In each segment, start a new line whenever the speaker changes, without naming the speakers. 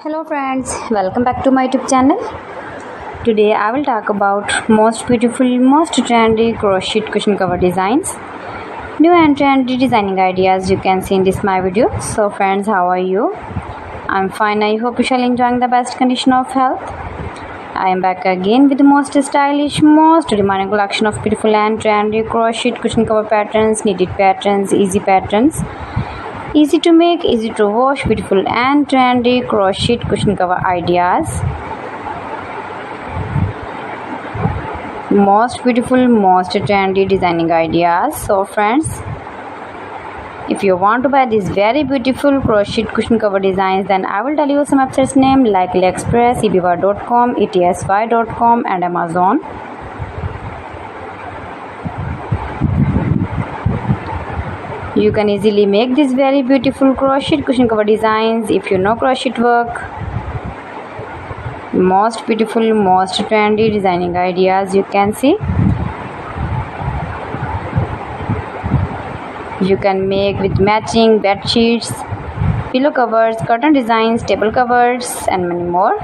Hello friends, welcome back to my YouTube channel. Today I will talk about most beautiful, most trendy crochet cushion cover designs. New and trendy designing ideas you can see in this my video. So friends, how are you? I'm fine. I hope you shall enjoying the best condition of health. I am back again with the most stylish, most demanding collection of beautiful and trendy crochet cushion cover patterns, knitted patterns, easy patterns. Easy to make, easy to wash, beautiful and trendy crochet cushion cover ideas. Most beautiful, most trendy designing ideas. So friends, if you want to buy these very beautiful crochet cushion cover designs, then I will tell you some websites name like AliExpress, eBay.com, etsy.com and Amazon. You can easily make these very beautiful crochet cushion cover designs if you know crochet work. Most beautiful, most trendy designing ideas you can see. You can make with matching bed sheets, pillow covers, curtain designs, table covers and many more.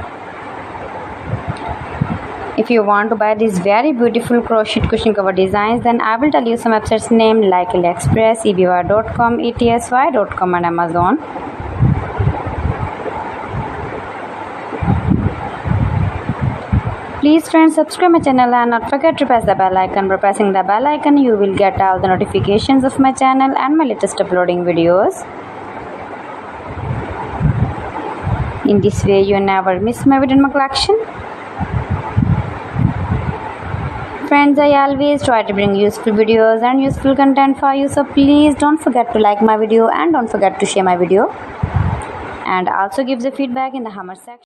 If you want to buy these very beautiful crochet cushion cover designs, then I will tell you some websites name like AliExpress, eBay.com, etsy.com and Amazon. Please friends, subscribe my channel and not forget to press the bell icon. By pressing the bell icon, you will get all the notifications of my channel and my latest uploading videos. In this way, you never miss my video in my collection. Friends, I always try to bring useful videos and useful content for you, so please don't forget to like my video and don't forget to share my video and also give the feedback in the comment section.